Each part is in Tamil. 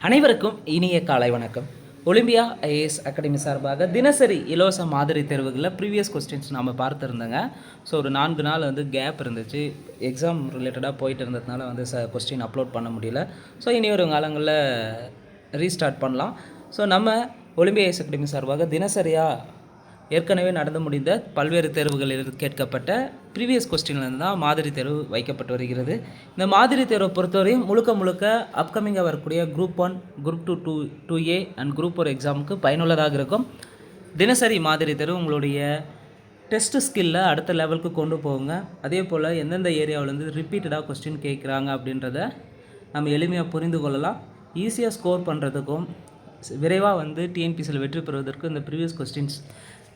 அனைவருக்கும் இனிய காலை வணக்கம். ஒலிம்பியா ஐஏஎஸ் அகாடமி சார்பாக தினசரி இலவச மாதிரி தேர்வுகளில் ப்ரீவியஸ் கொஸ்டின்ஸ் நம்ம பார்த்துருந்தோங்க. ஸோ ஒரு 4 நாள் கேப் இருந்துச்சு, எக்ஸாம் ரிலேட்டடாக போயிட்டு இருந்ததுனால கொஸ்டின் அப்லோட் பண்ண முடியல. ஸோ இனி ஒரு காலங்களில் ரீஸ்டார்ட் பண்ணலாம். ஸோ நம்ம ஒலிம்பியா ஐஏஎஸ் அகாடமி சார்பாக தினசரியாக ஏற்கனவே நடந்து முடிந்த பல்வேறு தேர்வுகளில் கேட்கப்பட்ட ப்ரீவியஸ் கொஸ்டின்லேருந்து தான் மாதிரி தேர்வு வைக்கப்பட்டு வருகிறது. இந்த மாதிரி தேர்வை பொறுத்தவரையும் முழுக்க அப்கமிங்காக வரக்கூடிய group 1, group 2, 2A and group 4 எக்ஸாமுக்கு பயனுள்ளதாக இருக்கும். தினசரி மாதிரி தேர்வு உங்களுடைய டெஸ்ட் ஸ்கில்லை அடுத்த லெவலுக்கு கொண்டு போகுங்க. அதே போல் எந்தெந்த ஏரியாவிலேருந்து ரிப்பீட்டடாக கொஸ்டின் கேட்குறாங்க அப்படின்றத நம்ம எளிமையாக புரிந்து கொள்ளலாம். ஈஸியாக ஸ்கோர் பண்ணுறதுக்கும் விரைவாக டிஎன்பிசியில் வெற்றி பெறுவதற்கு இந்த ப்ரீவியஸ் கொஸ்டின்ஸ்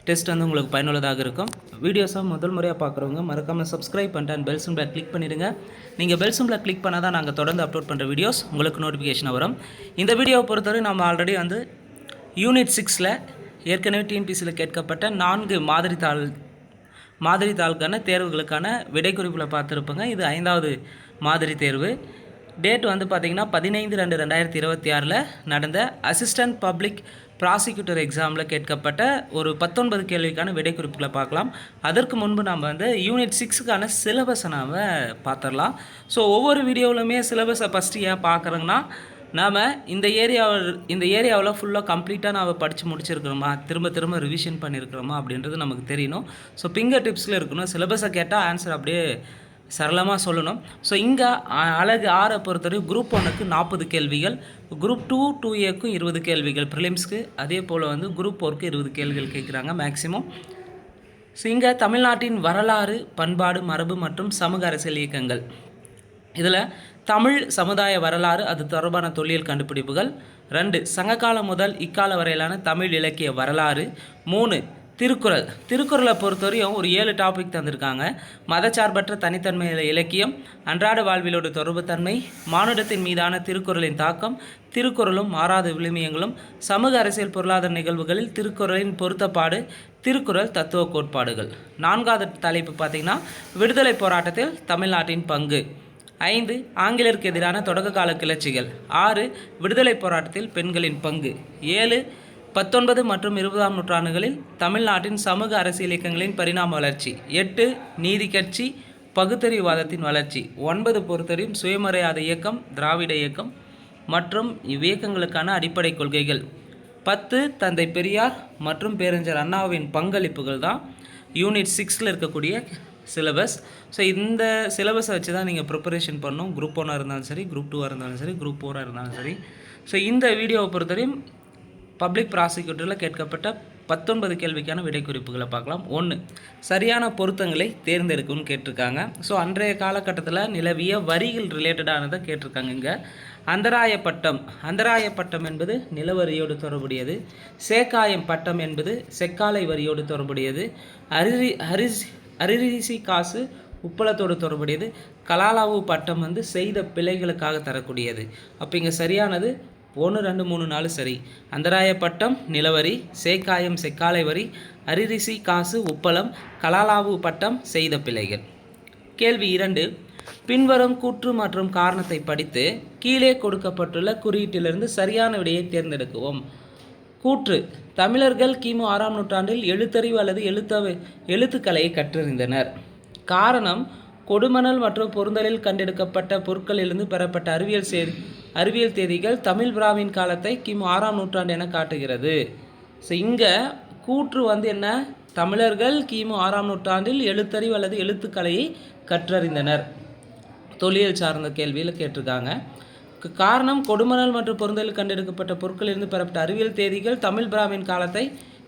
டெஸ்ட் உங்களுக்கு பயனுள்ளதாக இருக்கும். வீடியோஸை முதல் முறையாக பார்க்குறவங்க மறக்காமல் சப்ஸ்கிரைப் பண்ணிட்டு அண்ட் பெல் சிம்பிளை கிளிக் பண்ணிடுங்க. நீங்கள் பெல் சிம்பிளை கிளிக் பண்ணால் தான் நாங்கள் தொடர்ந்து அப்லோட் பண்ணுற வீடியோஸ் உங்களுக்கு நோட்டிஃபிகேஷன் வரும். இந்த வீடியோவை பொறுத்தவரை நம்ம ஆல்ரெடி யூனிட் 6ல் ஏற்கனவே டிஎன்பிசியில் கேட்கப்பட்ட 4 மாதிரி தாளுக்கான தேர்வுகளுக்கான விடை குறிப்பில் பார்த்துருப்போங்க. இது 5வது மாதிரி தேர்வு. டேட் பார்த்திங்கன்னா 15/2/2026 நடந்த அசிஸ்டன்ட் பப்ளிக் ப்ராசிக்யூட்டர் எக்ஸாமில் கேட்கப்பட்ட ஒரு 19 கேள்விக்கான விடை குறிப்புகளை பார்க்கலாம். அதற்கு முன்பு நம்ம யூனிட் 6க்கான சிலபஸை நாம் பார்த்துடலாம். ஸோ ஒவ்வொரு வீடியோவிலுமே சிலபஸை ஃபஸ்ட்டு ஏன் பார்க்குறோங்கன்னா, நாம் இந்த ஏரியாவில் ஃபுல்லாக கம்ப்ளீட்டாக நாம் படித்து முடிச்சிருக்கிறோமா, திரும்ப ரிவிஷன் பண்ணியிருக்கிறோமா அப்படின்றது நமக்கு தெரியணும். ஸோ ஃபிங்கர் டிப்ஸில் இருக்கணும். சிலபஸை கேட்டால் ஆன்சர் அப்படியே சரளமாக சொல்லணும். ஸோ இங்கே அழகு 6 பொறுத்தவரை குரூப் 1க்கு 40 கேள்விகள், குரூப் 2, 2Aக்கும் 20 கேள்விகள் ப்ரிலிம்ஸ்க்கு, அதே போல் குரூப் 4க்கு 20 கேள்விகள் கேட்குறாங்க மேக்ஸிமம். ஸோ இங்கே தமிழ்நாட்டின் வரலாறு, பண்பாடு, மரபு மற்றும் சமூக அரசியல் இயக்கங்கள், இதில் தமிழ் சமுதாய வரலாறு, அது தொடர்பான தொல்லியல் கண்டுபிடிப்புகள். 2 சங்ககாலம் முதல் இக்கால வரையிலான தமிழ் இலக்கிய வரலாறு. 3 திருக்குறளை பொறுத்தவரையும் ஒரு 7 டாபிக் தந்திருக்காங்க. மதச்சார்பற்ற தனித்தன்மை இலக்கியம், அன்றாட வாழ்விலோடு தொடர்புத்தன்மை, மானுடத்தின் மீதான திருக்குறளின் தாக்கம், திருக்குறளும் மாறாத விழுமியங்களும், சமூக அரசியல் பொருளாதார நிகழ்வுகளில் திருக்குறளின் பொருத்தப்பாடு, திருக்குறள் தத்துவ கோட்பாடுகள். 4வது தலைப்பு பார்த்திங்கன்னா விடுதலை போராட்டத்தில் தமிழ்நாட்டின் பங்கு. 5 ஆங்கிலேயருக்கு எதிரான தொடக்க கால கிளர்ச்சிகள். 6 விடுதலை போராட்டத்தில் பெண்களின் பங்கு. 7 19 மற்றும் 20ஆம் நூற்றாண்டுகளில் தமிழ்நாட்டின் சமூக அரசியல் இயக்கங்களின் பரிணாம வளர்ச்சி. 8 நீதி கட்சி, பகுத்தறிவுவாதத்தின் வளர்ச்சி. 9 பொறுத்தவரையும் சுயமரியாதை இயக்கம், திராவிட இயக்கம் மற்றும் இவ்வியக்கங்களுக்கான அடிப்படை கொள்கைகள். 10 தந்தை பெரியார் மற்றும் பேரறிஞர் அண்ணாவின் பங்களிப்புகள் தான் யூனிட் 6ல் இருக்கக்கூடிய சிலபஸ். ஸோ இந்த சிலபஸை வச்சு தான் நீங்கள் ப்ரிப்பரேஷன் பண்ணணும். குரூப் 1ஆக இருந்தாலும் சரி, குரூப் 2ஆக இருந்தாலும் சரி, குரூப் 4ஆக இருந்தாலும் சரி. ஸோ இந்த வீடியோவை பொறுத்தவரையும் பப்ளிக் ப்ராசிக்யூட்டரில் கேட்கப்பட்ட 19 கேள்விக்கான விடை குறிப்புகளை பார்க்கலாம். 1 சரியான பொருத்தங்களை தேர்ந்தெடுக்கும்னு கேட்டிருக்காங்க. ஸோ அன்றைய காலகட்டத்தில் நிலவிய வரிகள் ரிலேட்டடானதை கேட்டிருக்காங்க. இங்கே அந்தராய பட்டம் என்பது நிலவரியோடு தொடர்புடையது. சேக்காயம் பட்டம் என்பது செக்காலை வரியோடு தொடர்புடையது. அரிசி காசு உப்பளத்தோடு தொடர்புடையது. கலாலாவு பட்டம் செய்த பிழைகளுக்காக தரக்கூடியது. அப்போ இங்கே சரியானது 1, 2, 3, 4 சரி. அந்தராய பட்டம் நிலவரி, சேக்காயம் செக்காலை வரி, அரிசி காசு உப்பளம், கலாலாவு பட்டம் செய்த பிழைகள். கேள்வி 2 பின்வரும் கூற்று மற்றும் காரணத்தை படித்து கீழே கொடுக்கப்பட்டுள்ள குறியீட்டிலிருந்து சரியான விடையை தேர்ந்தெடுக்கவும். கூற்று: தமிழர்கள் கிமு 6ஆம் நூற்றாண்டில் எழுத்தறிவு அல்லது எழுத்துக்கலையை கற்றறிந்தனர். காரணம்: கொடுமணல் மற்றும் பொருந்தலில் கண்டெடுக்கப்பட்ட பொருட்களிலிருந்து பெறப்பட்ட அறிவியல் தேதிகள் தமிழ் பிராமின் காலத்தை கிமு 6ஆம் நூற்றாண்டு என காட்டுகிறது. ஸோ இங்கே கூற்று என்ன? தமிழர்கள் கிமு 6ஆம் நூற்றாண்டில் எழுத்தறிவு அல்லது எழுத்துக்கலையை கற்றறிந்தனர். தொல்லியல் சார்ந்த கேள்வியில் கேட்டிருக்காங்க. காரணம்: கொடுமணல் மற்றும் பொருந்தலில் கண்டெடுக்கப்பட்ட பொருட்களிலிருந்து பெறப்பட்ட அறிவியல் தேதிகள் தமிழ் பிராமின் காலத்தை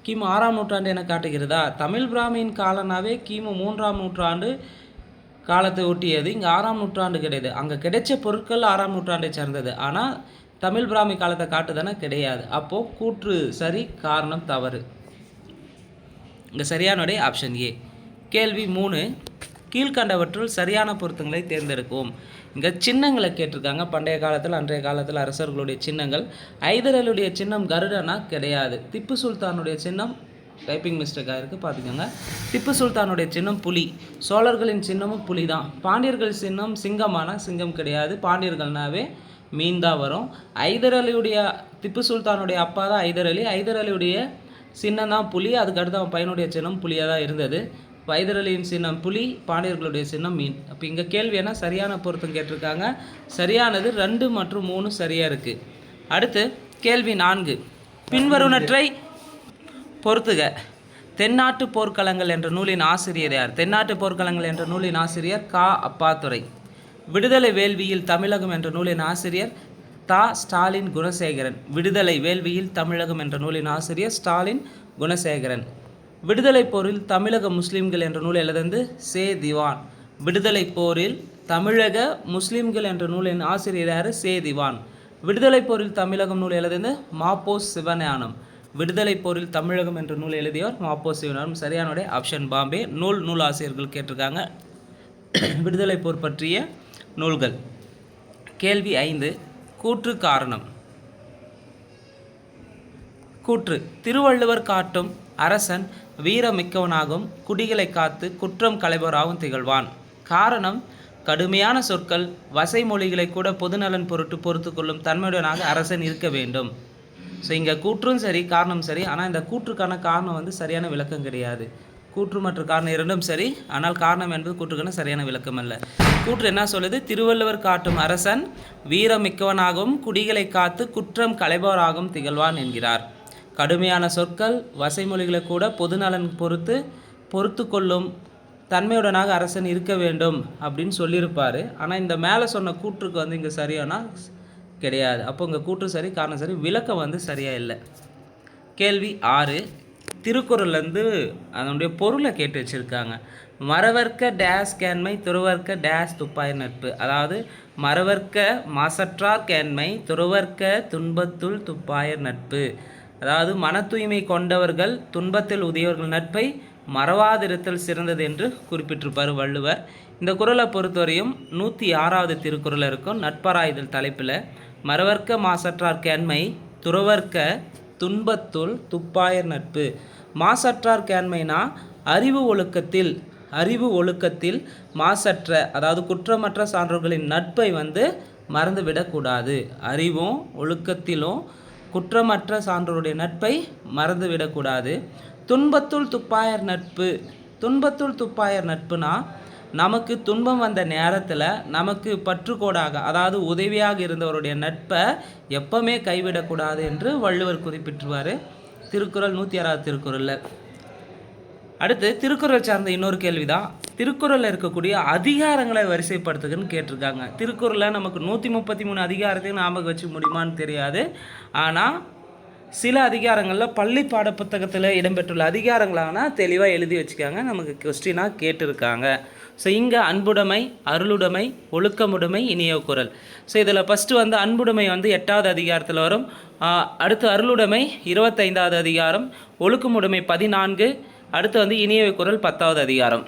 கிமு 6ஆம் நூற்றாண்டு என காட்டுகிறதா? தமிழ் பிராமின் காலனாவே கிமு 3ஆம் நூற்றாண்டு காலத்தை ஒட்டியது. இங்கே 6ஆம் நூற்றாண்டு கிடையாது. அங்கே கிடைச்ச பொருட்கள் 6ஆம் நூற்றாண்டை சார்ந்தது. ஆனால் தமிழ் பிராமி காலத்தை காட்டுதானே கிடையாது. அப்போது கூற்று சரி, காரணம் தவறு. இங்கே சரியானுடைய ஆப்ஷன் ஏ. கேள்வி 3 கீழ்கண்டவற்றுள் சரியான பொருத்தங்களை தேர்ந்தெடுக்கவும். இங்கே சின்னங்களை கேட்டிருக்காங்க. பண்டைய காலத்தில் அன்றைய காலத்தில் அரசர்களுடைய சின்னங்கள். ஐதரலுடைய சின்னம் கருடனா கிடையாது. திப்பு சுல்தானுடைய சின்னம் டைப்பிங் மிஸ்டேக்காக இருக்குது, பார்த்துக்கோங்க. திப்பு சுல்தானுடைய சின்னம் புலி, சோழர்களின் சின்னமும் புலி தான். பாண்டியர்கள் சின்னம் சிங்கமான சிங்கம் கிடையாது, பாண்டியர்கள்னாவே மீன் தான் வரும். ஐதர் அலியுடைய திப்பு சுல்தானுடைய அப்பா தான் ஐதர் அலி, ஐதர் அலியுடைய சின்னம் தான் புலி, அதுக்கடுத்து அவன் பையனுடைய சின்னம் புலியாக தான் இருந்தது. ஐதர் அலியின் சின்னம் புலி, பாண்டியர்களுடைய சின்னம் மீன். அப்போ இங்கே கேள்வி என்ன, சரியான பொருத்தம் கேட்டிருக்காங்க. சரியானது 2 மற்றும் 3 சரியாக இருக்குது. அடுத்து கேள்வி 4, பின்வருவனற்றை பொறுத்துக. தென்னாட்டு போர்க்களங்கள் என்ற நூலின் ஆசிரியர் யார்? தென்னாட்டு போர்க்களங்கள் என்ற நூலின் ஆசிரியர் கா. அப்பாத்துரை. விடுதலை வேள்வியில் தமிழகம் என்ற நூலின் ஆசிரியர் தா. ஸ்டாலின் குணசேகரன். விடுதலை வேள்வியில் தமிழகம் என்ற நூலின் ஆசிரியர் ஸ்டாலின் குணசேகரன். விடுதலை போரில் தமிழக முஸ்லீம்கள் என்ற நூல் எழுதந்து சே. திவான். விடுதலை போரில் தமிழக முஸ்லீம்கள் என்ற நூலின் ஆசிரியர் யார்? சே. திவான். விடுதலை போரில் தமிழகம் நூல் எழுதந்து மாப்போ சிவஞானம். விடுதலை போரில் தமிழகம் என்ற நூல் எழுதியவர் மாப்போ சிவஞானம். சரியானுடைய ஆப்ஷன் பாம்பே. நூல் ஆசிரியர்கள் கேட்டிருக்காங்க விடுதலை போர் பற்றிய நூல்கள். கேள்வி 5, கூற்று காரணம். கூற்று: திருவள்ளுவர் காட்டும் அரசன் வீரமிக்கவனாகவும் குடிகளை காத்து குற்றம் களைபவராகவும் திகழ்வான். காரணம்: கடுமையான சொற்கள் வசை மொழிகளை கூட பொதுநலன் பொருட்டு பொறுத்து கொள்ளும் தன்மையுடனாக அரசன் இருக்க வேண்டும். ஸோ இங்கே கூற்றும் சரி, காரணம் சரி. ஆனால் இந்த கூற்றுக்கான காரணம் சரியான விளக்கம் கிடையாது. கூற்று மற்றும் காரணம் இரண்டும் சரி, ஆனால் காரணம் என்பது கூற்றுக்கான சரியான விளக்கம் அல்ல. கூற்று என்ன சொல்லுது? திருவள்ளுவர் காட்டும் அரசன் வீரமிக்கவனாகவும் குடிகளை காத்து குற்றம் களைபவராகவும் திகழ்வான் என்கிறார். கடுமையான சொற்கள் வசைமொழிகளை கூட பொதுநலன் பொறுத்து கொள்ளும் தன்மையுடனாக அரசன் இருக்க வேண்டும் அப்படின்னு சொல்லியிருப்பார். ஆனால் இந்த மேலே சொன்ன கூற்றுக்கு இங்கே சரியானா கிடையாது. அப்போ இங்கே கூற்று சரி, காரணம் சரி, விளக்கம் சரியாக இல்லை. கேள்வி 6, திருக்குறள்லேருந்து அதனுடைய பொருளை கேட்டு வச்சுருக்காங்க. மறவர்க்க டேஸ் கேண்மை துறவர்க்க டேஸ் துப்பாய் நட்பு. அதாவது மறவர்க்க மாசற்றார் கேண்மை துறவர்க்க துன்பத்துள் துப்பாயர் நட்பு. அதாவது மன தூய்மை கொண்டவர்கள் துன்பத்தில் உதவியவர்கள் நட்பை மறவாதிருத்தல் சிறந்தது என்று குறிப்பிட்டிருப்பார் வள்ளுவர். இந்த குறளை பொறுத்தவரையும் 106வது திருக்குறள் இருக்கும், நட்பராயுதல் தலைப்பில். மறவர்க்க மாசற்றார் கேண்மை துறவர்க்க துன்பத்துள் துப்பாயர் நட்பு. மாசற்றார் கேண்மைனா அறிவு ஒழுக்கத்தில் மாசற்ற, அதாவது குற்றமற்ற சான்றோர்களின் நட்பை மறந்துவிடக்கூடாது. அறிவும் ஒழுக்கத்திலும் குற்றமற்ற சான்றோருடைய நட்பை மறந்துவிடக்கூடாது. துன்பத்துள் துப்பாயர் நட்பு. துன்பத்துள் துப்பாயர் நட்புனா நமக்கு துன்பம் வந்த நேரத்தில் நமக்கு பற்றுக்கோடாக, அதாவது உதவியாக இருந்தவருடைய நட்பை எப்பவுமே கைவிடக்கூடாது என்று வள்ளுவர் குறிப்பிட்டுருவார் திருக்குறள் 106வது திருக்குறளில். அடுத்து திருக்குறள் சார்ந்த இன்னொரு கேள்வி தான், திருக்குறளில் இருக்கக்கூடிய அதிகாரங்களை வரிசைப்படுத்துகன்னு கேட்டிருக்காங்க. திருக்குறளில் நமக்கு 133 அதிகாரத்தையும் ஞாபகம் வச்சு முடியுமான்னு தெரியாது. ஆனால் சில அதிகாரங்களில் பள்ளி பாட புத்தகத்தில் இடம்பெற்றுள்ள அதிகாரங்களான தெளிவாக எழுதி வச்சுக்காங்க, நமக்கு கொஸ்டினாக கேட்டிருக்காங்க. ஸோ இங்கே அன்புடைமை, அருளுடைமை, ஒழுக்கமுடைமை, இனிய குறள். ஸோ இதில் ஃபஸ்ட்டு அன்புடைமை 8வது அதிகாரத்தில் வரும். அடுத்து அருளுடைமை 25வது அதிகாரம், ஒழுக்கமுடைமை 14, அடுத்து இனிய குறள் 10வது அதிகாரம்.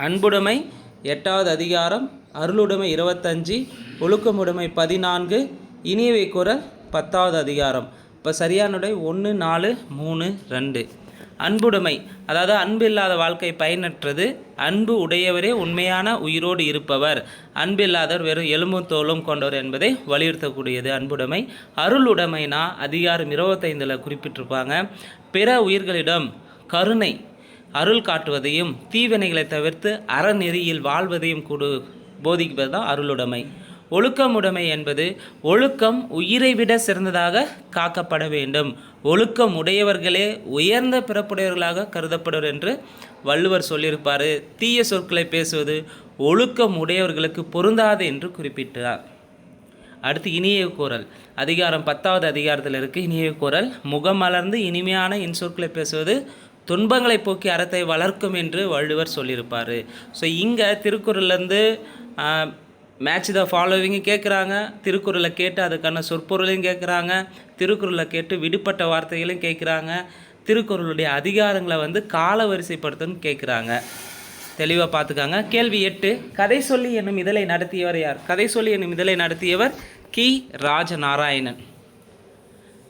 அன்புடைமை 8வது அதிகாரம், அருளுடைமை 25, ஒழுக்கமுடைமை 14, இனியவை குறள் 10வது அதிகாரம். இப்போ சரியானுடைய 1, 4, 3, 2. அன்புடைமை, அதாவது அன்பு இல்லாத வாழ்க்கை பயனற்றது, அன்பு உடையவரே உண்மையான உயிரோடு இருப்பவர், அன்பில்லாதவர் வெறும் எலும்பும் தோலும் கொண்டவர் என்பதை வலியுறுத்தக்கூடியது அன்புடைமை. அருளுடைமைனா அதிகாரம் 25ல் குறிப்பிட்டிருப்பாங்க. பிற உயிர்களிடம் கருணை, அருள் காட்டுவதையும் தீவினைகளை தவிர்த்து அறநெறியில் வாழ்வதையும் போதிப்பது தான் அருளுடைமை. ஒழுக்கமுடைமை என்பது ஒழுக்கம் உயிரை விட சிறந்ததாக காக்கப்பட வேண்டும், ஒழுக்கம் உடையவர்களே உயர்ந்த பிறப்புடையவர்களாக கருதப்படுவர் என்று வள்ளுவர் சொல்லியிருப்பார். தீய சொற்களை பேசுவது ஒழுக்கம் உடையவர்களுக்கு பொருந்தாது என்று குறிப்பிட்டார். அடுத்து இனிய குறள் அதிகாரம் 10வது அதிகாரத்தில் இருக்குது. இனிய குறள் முகமலர்ந்து இனிமையான இன்சொற்களை பேசுவது துன்பங்களை போக்கி அறத்தை வளர்க்கும் என்று வள்ளுவர் சொல்லியிருப்பார். ஸோ இங்கே திருக்குறள்லேருந்து மேட்ச் த ஃபாலோவிங்கும் கேட்குறாங்க, திருக்குறளை கேட்டு அதுக்கான சொற்பொருளையும் கேட்குறாங்க, திருக்குறளை கேட்டு விடுபட்ட வார்த்தைகளையும் கேட்குறாங்க, திருக்குறளுடைய அதிகாரங்களை கால வரிசைப்படுத்தணும்னு கேட்குறாங்க. தெளிவாக பார்த்துக்காங்க. கேள்வி 8, கதை சொல்லி என்னும் இதழை நடத்தியவர் யார்? கதை சொல்லி என்னும் இதழை நடத்தியவர் கி. ராஜநாராயணன்.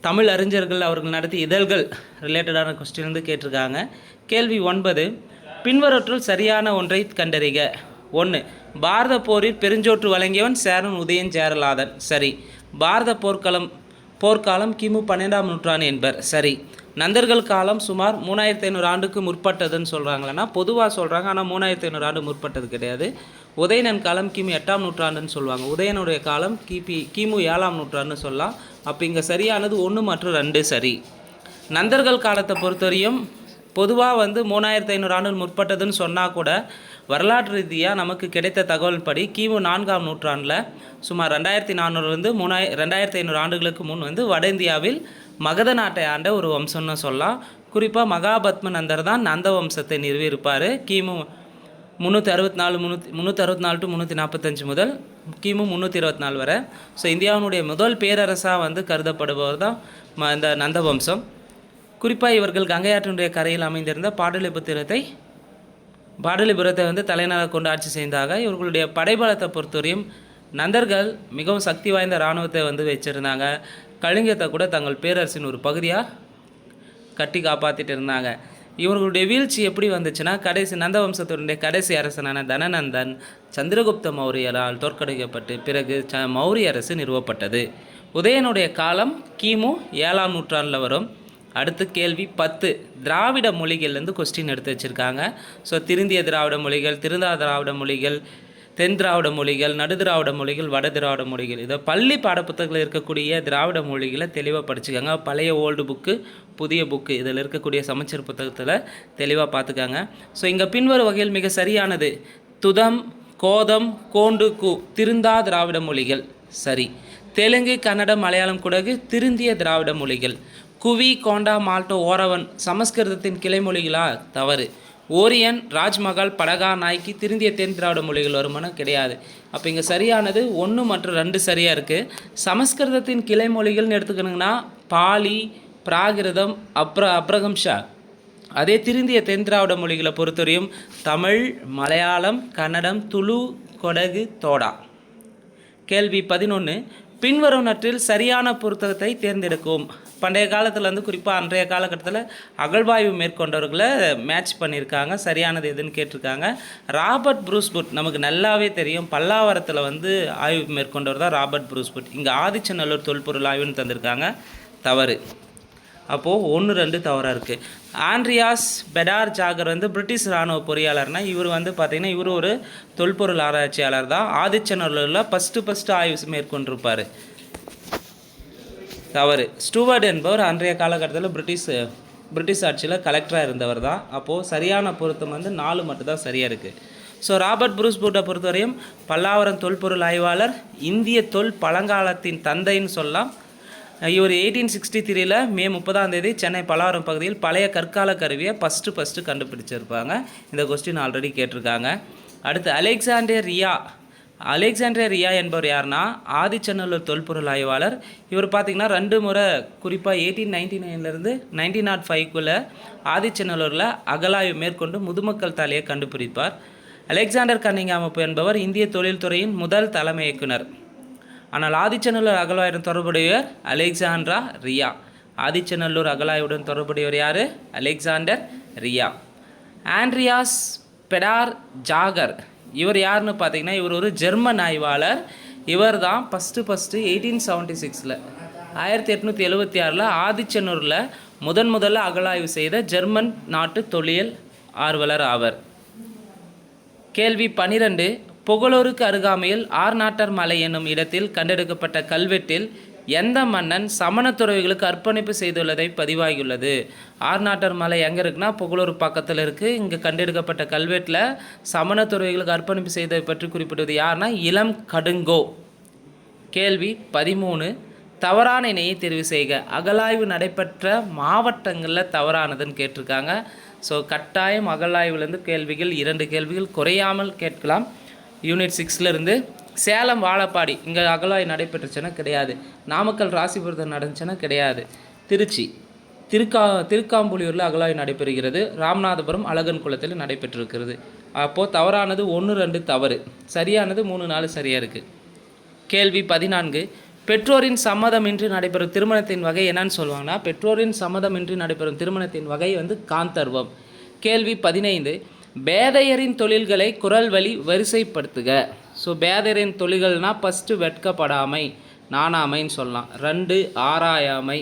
தமிழ் அறிஞர்கள் அவர்கள் நடத்திய இதழ்கள் ரிலேட்டடான கொஸ்டின் வந்து கேட்டிருக்காங்க. கேள்வி 9, பின்வரற்றுள் சரியான ஒன்றை கண்டறிக. 1, பாரத போரில் பெருஞ்சோற்று வழங்கியவன் சேரன் உதயன் சேரலாதன். சரி. பாரத போர்க்காலம் கிமு 12ஆம் நூற்றாண்டு என்பர். சரி. நந்தர்கள் காலம் சுமார் 3500 ஆண்டுக்கு முற்பட்டதுன்னு சொல்கிறாங்களேன்னா பொதுவாக சொல்கிறாங்க, ஆனால் 3500 ஆண்டு முற்பட்டது கிடையாது. உதயணன் காலம் கிமு 8ஆம் நூற்றாண்டுன்னு சொல்லுவாங்க. உதயனுடைய காலம் கிமு 7ஆம் நூற்றாண்டுன்னு சொல்லலாம். அப்போ இங்கே சரியானது 1 மற்றும் 2 சரி. நந்தர்கள் காலத்தை பொறுத்தவரையும் பொதுவாக வந்து 3500 ஆண்டுகள் முற்பட்டதுன்னு சொன்னால் கூட வரலாற்று ரீதியாக நமக்கு கிடைத்த தகவல் படி கிமு 4ஆம் நூற்றாண்டில் சுமார் 2400 2500 ஆண்டுகளுக்கு முன் வந்து வட இந்தியாவில் மகத நாட்டை ஆண்ட ஒரு வம்சம்னு சொல்லலாம். குறிப்பாக மகாபத்ம நந்தர் தான் நந்த வம்சத்தை நிறுவியிருப்பார். கிமு 364 டு 345 முதல் கிமு 324 வரை. ஸோ இந்தியாவினுடைய முதல் பேரரசாக வந்து கருதப்படுபவர் தான் இந்த நந்த வம்சம். குறிப்பாக இவர்கள் கங்கை ஆற்றினுடைய கரையில் அமைந்திருந்த பாடலிபுரத்தை வந்து தலைநகராக கொண்டு ஆட்சி செய்தாக. இவர்களுடைய படைபலத்தை பொறுத்தவரையும் நந்தர்கள் மிகவும் சக்தி வாய்ந்த இராணுவத்தை வந்து வச்சுருந்தாங்க. கலிங்கத்தை கூட தங்கள் பேரரசின் ஒரு பகுதியாக கட்டி காப்பாற்றிட்டு இருந்தாங்க. இவர்களுடைய வீழ்ச்சி எப்படி வந்துச்சுன்னா நந்த வம்சத்தினுடைய கடைசி அரசனான தனநந்தன் சந்திரகுப்த மௌரியரால் தோற்கடிக்கப்பட்டு பிறகு மௌரிய அரசு நிறுவப்பட்டது. உதயனுடைய காலம் கிமு 7ஆம் நூற்றாண்டில் வரும். அடுத்து கேள்வி 10, திராவிட மொழிகள்லேருந்து கொஸ்டின் எடுத்து வச்சுருக்காங்க. ஸோ திருந்திய திராவிட மொழிகள், திருந்தா திராவிட மொழிகள், தென் திராவிட மொழிகள், நடு திராவிட மொழிகள், வட திராவிட மொழிகள். இதை பள்ளி பாடப்புத்தகத்தில் இருக்கக்கூடிய திராவிட மொழிகளை தெளிவாக படிச்சுக்காங்க. பழைய ஓல்டு புக்கு, புதிய புக்கு இதில் இருக்கக்கூடிய சமச்சீர் புத்தகத்தில் தெளிவாக பார்த்துக்காங்க. ஸோ இங்கே பின்வரும் வகையில் மிக சரியானது துதம், கோதம், கோண்டு, கு திருந்தா திராவிட மொழிகள். சரி. தெலுங்கு, கன்னடம், மலையாளம், குடகு திருந்திய திராவிட மொழிகள். குவி, கோண்டா, மால்டோ, ஓரவன் சமஸ்கிருதத்தின் கிளைமொழிகளா? தவறு. ஓரியன், ராஜ்மகால், படகா, நாய்க்கு திருந்திய தென் திராவிட மொழிகள் வருமானம் கிடையாது. அப்போ இங்கே சரியானது 1 மற்றும் 2 சரியாக இருக்குது. சமஸ்கிருதத்தின் கிளைமொழிகள்னு எடுத்துக்கணுங்கன்னா பாலி, பிராகிருதம், அப்ரகம்ஷா. அதே திருந்திய தென் திராவிட மொழிகளை பொறுத்தவரையும் தமிழ், மலையாளம், கன்னடம், துளு, கொடகு, தோடா. கேள்வி 11, பின்வருவனற்றில் சரியான புத்தகத்தை தேர்ந்தெடுக்கும். பண்டைய காலத்தில் வந்து குறிப்பாக அன்றைய காலகட்டத்தில் அகழ்வாய்வு மேற்கொண்டவர்களை மேட்ச் பண்ணியிருக்காங்க. சரியானது எதுன்னு கேட்டிருக்காங்க. ராபர்ட் ப்ரூஸ்வுட் நமக்கு நல்லாவே தெரியும். பல்லாவரத்தில் வந்து ஆய்வு மேற்கொண்டவர் தான் ராபர்ட் ப்ரூஸ்வுட். இங்கே ஆதிச்சநல்லூர் தொல்பொருள் ஆய்வுன்னு தந்திருக்காங்க. தவறு. அப்போது 1, 2 தவறாக இருக்குது. ஆண்ட்ரியாஸ் பெடார் ஜாகர் வந்து பிரிட்டிஷ் இராணுவ பொறியாளர்னா இவர் வந்து பார்த்திங்கன்னா இவர் ஒரு தொல்பொருள் ஆராய்ச்சியாளர் தான். ஆதிச்சநல்லூரில் ஃபஸ்ட்டு ஆய்வு மேற்கொண்டிருப்பார். தவறு. ஸ்டூவர்ட் என்பவர் அன்றைய காலகட்டத்தில் பிரிட்டிஷ் ஆட்சியில் கலெக்டராக இருந்தவர் தான். அப்போது சரியான பொருத்தம் வந்து 4 மட்டும்தான் சரியாக இருக்குது. ஸோ ராபர்ட் ப்ரூஸ்வுட்டை பொறுத்தவரையும் பல்லாவரம் தொல்பொருள் ஆய்வாளர், இந்திய தொல் பழங்காலத்தின் தந்தைன்னு சொல்லலாம். இவர் 1863 மே 30ஆம் தேதி சென்னை பல்லாவரம் பகுதியில் பழைய கற்கால கருவியை ஃபஸ்ட்டு கண்டுபிடிச்சிருப்பாங்க. இந்த கொஸ்டின் ஆல்ரெடி கேட்டிருக்காங்க. அடுத்து அலெக்சாண்ட்ரியா ரியா என்பவர் யாருன்னா ஆதிச்சநல்லூர் தொல்பொருள் ஆய்வாளர். இவர் பார்த்திங்கன்னா 2 முறை குறிப்பாக 1899 1905 ஆதிச்சநல்லூரில் அகலாய்வு மேற்கொண்டு முதுமக்கள் தாலியை கண்டுபிடிப்பார். அலெக்சாண்டர் கன்னிங்ஹாம் என்பவர் இந்திய தொழில்துறையின் முதல் தலைமை இயக்குனர். ஆனால் ஆதிச்சநல்லூர் அகலாய்வுடன் தொடர்புடையவர் அலெக்சாண்ட்ரா ரியா. ஆதிச்சநல்லூர் அகலாய்வுடன் தொடர்புடையவர் யார்? அலெக்சாண்டர் ரியா. ஆண்ட்ரியாஸ் பெடார் ஜாகர் இவர் யாருன்னு பார்த்தீங்கன்னா இவர் ஒரு ஜெர்மன் ஆய்வாளர். இவர் தான் ஃபஸ்ட்டு 1876 1876 ஆதிச்சநல்லூரில் முதல்ல அகலாய்வு செய்த ஜெர்மன் நாட்டு தொழில் ஆர்வலர் ஆவர். கேள்வி 12, புகழூருக்கு அருகாமையில் ஆர்நாட்டர் மலை என்னும் இடத்தில் கண்டெடுக்கப்பட்ட கல்வெட்டில் எந்த மன்னன் சமண துறவிகளுக்கு அர்ப்பணிப்பு செய்துள்ளதை பதிவாகியுள்ளது? ஆர்நாட்டர் மலை எங்கே இருக்குன்னா புகழூர் பக்கத்தில் இருக்குது. இங்கே கண்டெடுக்கப்பட்ட கல்வெட்டில் சமண துறவிகளுக்கு அர்ப்பணிப்பு செய்ததை பற்றி குறிப்பிட்டது யாருன்னா இளம் கடுங்கோ. கேள்வி 13, தவறான இணையை தெரிவு செய்க. அகலாய்வு நடைபெற்ற மாவட்டங்களில் தவறானதுன்னு கேட்டிருக்காங்க. ஸோ கட்டாயம் அகலாய்வுலேருந்து கேள்விகள் 2 கேள்விகள் குறையாமல் கேட்கலாம். யூனிட் 6லேருந்து சேலம் வாழப்பாடி இங்கே அகலாய்வு நடைபெற்றுச்சுன்னா கிடையாது. நாமக்கல் ராசிபுரத்தில் நடந்துச்சுன்னா கிடையாது. திருக்காம்புலியூரில் அகலாய்வு நடைபெறுகிறது. ராமநாதபுரம் அழகன் குளத்தில் நடைபெற்றிருக்கிறது. அப்போது தவறானது 1, 2 தவறு, சரியானது 3, 4 சரியாக இருக்குது. கேள்வி 14, பெற்றோரின் சம்மதமின்றி நடைபெறும் திருமணத்தின் வகை என்னன்னு சொல்லுவாங்கன்னா, பெற்றோரின் சம்மதமின்றி நடைபெறும் திருமணத்தின் வகை வந்து காந்தர்வம். கேள்வி 15. பேதையரின் தொழில்களை குரல் வழி வரிசைப்படுத்துக. ஸோ பேதையரின் தொழில்கள்னால் ஃபஸ்ட்டு வெட்கப்படாமை, நாணாமைன்னு சொல்லலாம். 2 ஆராயாமை,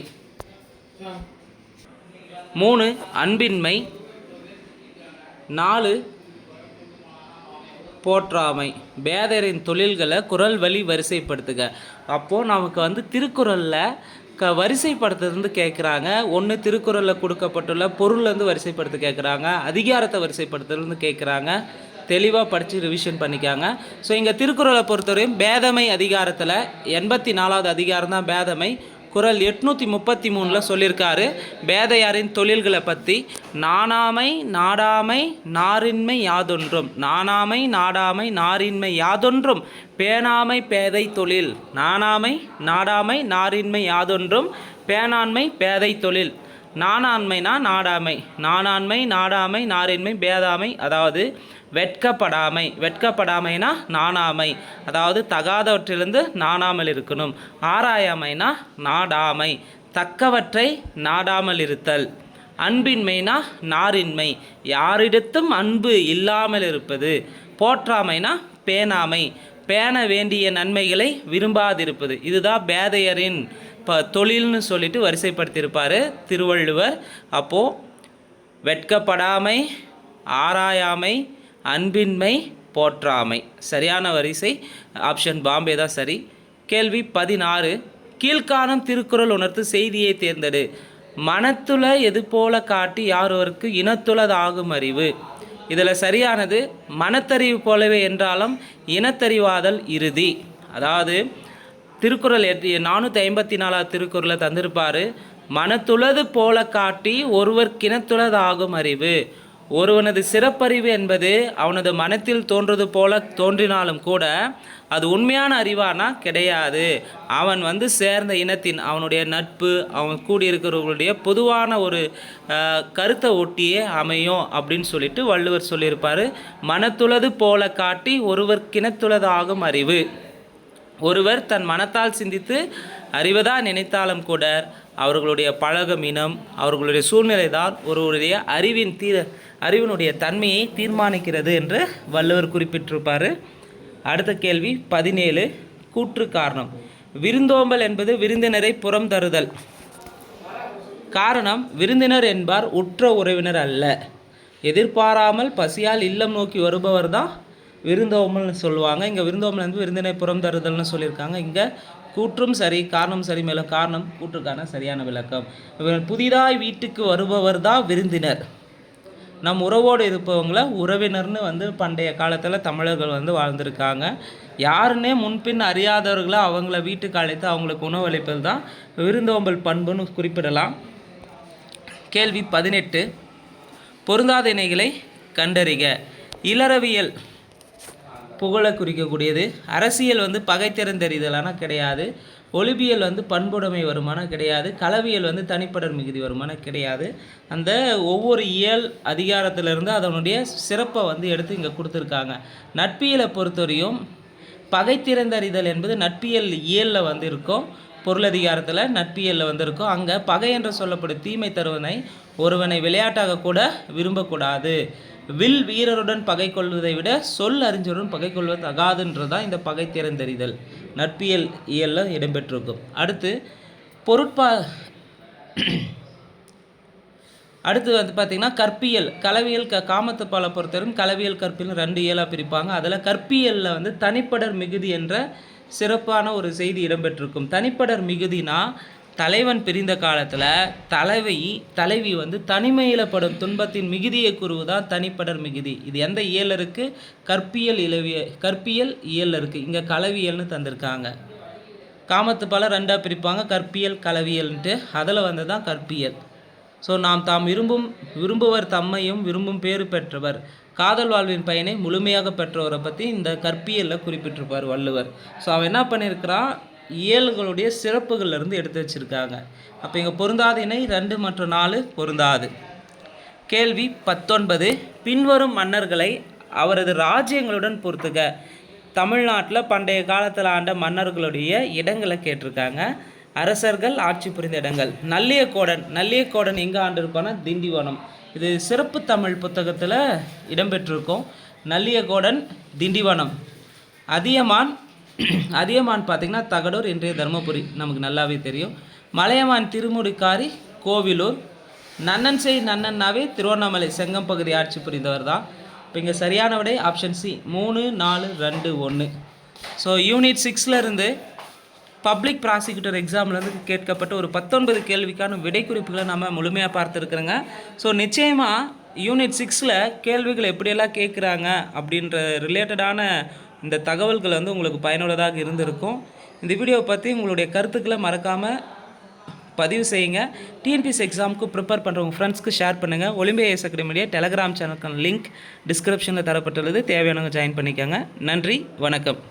3 அன்பின்மை, 4 போற்றாமை. பேதையரின் தொழில்களை குரல் வழி வரிசைப்படுத்துக. அப்போது நமக்கு வந்து திருக்குறளில் வரிசைப்படுத்துறது கேட்குறாங்க. ஒன்று திருக்குறளில் கொடுக்கப்பட்டுள்ள பொருள்லேருந்து வரிசைப்படுத்த கேட்குறாங்க, அதிகாரத்தை வரிசைப்படுத்துறது கேட்குறாங்க. தெளிவாக படித்து ரிவிஷன் பண்ணிக்காங்க. ஸோ இங்கே திருக்குறளை பொறுத்தவரையும் பேதமை அதிகாரத்தில் 84வது அதிகாரம் தான் பேதமை. குறள் 833 சொல்லியிருக்காரு பேதையாரின் தொழில்களை பற்றி. நாணாமை நாடாமை நாரின்மை யாதொன்றும், நாணாமை நாடாமை நாரின்மை யாதொன்றும் பேணாமை பேதை தொழில். நாணாமை நாடாமை நாரின்மை யாதொன்றும் பேணாண்மை பேதை தொழில். நாணாண்மைனா நாடாமை, நாணாண்மை நாடாமை நாரின்மை பேதாமை, அதாவது வெட்கப்படாமை. வெட்கப்படாமைனா நாணாமை, அதாவது தகாதவற்றிலிருந்து நாணாமல் இருக்கணும். ஆராயாமைனா நாடாமை, தக்கவற்றை நாடாமல் இருத்தல். அன்பின்மைனா நாரின்மை, யாரிடத்தும் அன்பு இல்லாமல் இருப்பது. போற்றாமைனா பேணாமை, பேண வேண்டிய நன்மைகளை விரும்பாதிருப்பது. இதுதான் பேதையரின் தொழில்னு சொல்லிட்டு வரிசைப்படுத்தியிருப்பார் திருவள்ளுவர். அப்போது வெட்கப்படாமை, ஆராயாமை, அன்பின்மை, போற்றாமை. சரியான வரிசை ஆப்ஷன் பாம்பே தான் சரி. கேள்வி 16. கீழ்காணும் திருக்குறள் உணர்த்து செய்தியை தேர்ந்தெடு. மனத்துள எது போல காட்டி யாரொருக்கு இனத்துளதாகும் அறிவு. இதில் சரியானது மனத்தறிவு போலவே என்றாலும் இனத்தறிவாதல் இறுதி. அதாவது திருக்குறள் 454 திருக்குறளை தந்திருப்பார். மனத்துளது போல காட்டி ஒருவர் கிணத்துளதாகும் அறிவு. ஒருவனது சிறப்பறிவு என்பது அவனது மனத்தில் தோன்றது போல தோன்றினாலும் கூட அது உண்மையான அறிவானா கிடையாது. அவன் வந்து சேர்ந்த இனத்தின், அவனுடைய நட்பு, அவன் கூடியிருக்கிறவர்களுடைய பொதுவான ஒரு கருத்தை ஒட்டியே அமையும் அப்படின்னு சொல்லிட்டு வள்ளுவர் சொல்லியிருப்பார். மனத்துளது போல காட்டி ஒருவர் கிணத்துளதாகும் அறிவு. ஒருவர் தன் மனத்தால் சிந்தித்து அறிவதா நினைத்தாலும் கூட அவர்களுடைய பழகும் இனம், அவர்களுடைய சூழ்நிலை தான் ஒருவருடைய அறிவினுடைய தன்மையை தீர்மானிக்கிறது என்று வள்ளுவர் குறிப்பிட்டிருப்பார். அடுத்த கேள்வி 17. கூற்று காரணம். விருந்தோம்பல் என்பது விருந்தினரை புறம் தருதல். காரணம், விருந்தினர் என்பார் உற்ற உறவினர் அல்ல. எதிர்பாராமல் பசியால் இல்லம் நோக்கி வருபவர் தான் விருந்தோம்பல்னு சொல்லுவாங்க. இங்கே விருந்தோம்பல் வந்து விருந்தினை புறம் தருதல்னு சொல்லியிருக்காங்க. இங்கே கூற்றும் சரி, காரணம் சரி, மேலும் காரணம் கூற்றுக்கான சரியான விளக்கம். புதிதாய் வீட்டுக்கு வருபவர் தான் விருந்தினர். நம் உறவோடு இருப்பவங்கள உறவினர்னு வந்து பண்டைய காலத்தில் தமிழர்கள் வந்து வாழ்ந்திருக்காங்க. யாருன்னே முன்பின் அறியாதவர்களை அவங்கள வீட்டுக்கு அழைத்து அவங்களுக்கு உணவளிப்பது தான் விருந்தோம்பல் பண்புன்னு குறிப்பிடலாம். கேள்வி 18. பொருந்தாத இணைகளை கண்டறிக. இலறவியல் புகழை குறிக்கக்கூடியது. அரசியல் வந்து பகைத்திறந்தெறிதலான கிடையாது. ஒலிபியல் வந்து பண்புடைமை வருமான கிடையாது. களவியல் வந்து தனிப்படர் மிகுதி வருமான கிடையாது. அந்த ஒவ்வொரு இயல் அதிகாரத்திலிருந்து அதனுடைய சிறப்பை வந்து எடுத்து இங்கே கொடுத்துருக்காங்க. நட்பியலை பொறுத்தவரையும் பகைத்திறந்தறிதல் என்பது நட்பியல் இயலில் வந்து இருக்கும். பொருளதிகாரத்தில் நட்பியலில் வந்திருக்கும். அங்கே பகை என்று சொல்லப்படும் தீமை தருவனை ஒருவனை விளையாட்டாக கூட விரும்பக்கூடாது. வில் வீரருடன் பகை கொள்வதை விட சொல் அறிஞருடன் பகை கொள்வது தகாதுன்றதான் இந்த பகை திறந்தறிதல் நட்பியல் இயலில் இடம்பெற்றிருக்கும். அடுத்து அடுத்து வந்து பார்த்திங்கன்னா கற்பியல், கலவியல். காமத்து பாலை பொறுத்தவரைக்கும் கலவியல் கற்பியல் 2 இயலாக பிரிப்பாங்க. அதில் கற்பியலில் வந்து தனிப்படர் மிகுதி என்ற சிறப்பான ஒரு செய்தி இடம்பெற்றிருக்கும். தனிப்படர் மிகுதினா தலைவன் பிரிந்த காலத்தில் தலைவி வந்து தனிமையில் படும் துன்பத்தின் மிகுதியை கூறுவதுதான் தனிப்படர் மிகுதி. இது எந்த இயல் இருக்குது? கற்பியல் இயல் இருக்குது. இங்கே கலவியல்னு தந்திருக்காங்க. காமத்து பாலை 2ஆக பிரிப்பாங்க, கற்பியல் கலவியல்ன்ட்டு. அதில் வந்து தான் கற்பியல். ஸோ தாம் விரும்புவர் தம்மையும் விரும்பும் பேறு பெற்றவர், காதல் வாழ்வின் பயனை முழுமையாக பெற்றவரை பற்றி இந்த கற்பியலில் குறிப்பிட்டிருப்பார் வள்ளுவர். ஸோ அவன் என்ன பண்ணியிருக்கிறான், இயல்களுடைய சிறப்புகள்லேருந்து எடுத்து வச்சுருக்காங்க. அப்போ இங்கே பொருந்தாத இணை 2 மற்றும் 4 பொருந்தாது. கேள்வி 19. பின்வரும் மன்னர்களை அவரது ராஜ்யங்களுடன் பொறுத்துக. தமிழ்நாட்டில் பண்டைய காலத்தில் ஆண்ட மன்னர்களுடைய இடங்களை கேட்டிருக்காங்க. அரசர்கள் ஆட்சி புரிந்த இடங்கள். நல்லியக்கோடன் எங்கே ஆண்டிருக்கோன்னா திண்டிவனம். இது சிறப்பு தமிழ் புத்தகத்தில் இடம்பெற்றிருக்கும். நல்லியக்கோடன் திண்டிவனம். அதியமான் பார்த்திங்கன்னா தகடூர், இன்றைய தருமபுரி, நமக்கு நல்லாவே தெரியும். மலையமான் திருமுடிக்காரி கோவிலூர். நன்னன்னாவே திருவண்ணாமலை செங்கம் பகுதி ஆட்சி புரிந்தவர் தான். இப்போ இங்கே சரியான விடை ஆப்ஷன் சி 3, 4, 2, 1. ஸோ யூனிட் 6 இருந்து பப்ளிக் ப்ராசிக்யூட்டர் எக்ஸாம்லேருந்து கேட்கப்பட்ட ஒரு 19 கேள்விக்கான விடை குறிப்புகளை நம்ம முழுமையாக பார்த்துருக்குறோங்க. ஸோ நிச்சயமாக யூனிட் 6 கேள்விகள் எப்படியெல்லாம் கேட்குறாங்க அப்படின்ற ரிலேட்டடான இந்த தகவல்கள் வந்து உங்களுக்கு பயனுள்ளதாக இருந்திருக்கும். இந்த வீடியோவை பற்றி உங்களுடைய கருத்துக்களை மறக்காமல் பதிவு செய்யுங்க. டிஎன்பிஎஸ்சி எக்ஸாமுக்கு ப்ரிப்பேர் பண்ணுற உங்கள் ஃப்ரெண்ட்ஸ்க்கு ஷேர் பண்ணுங்கள். ஒலிம்பியா ஐஏஎஸ் அகாடமியுடைய டெலகிராம் சேனலுக்கான லிங்க் டிஸ்கிரிப்ஷனில் தரப்பட்டுள்ளது. தேவையானவங்க ஜாயின் பண்ணிக்கோங்க. நன்றி, வணக்கம்.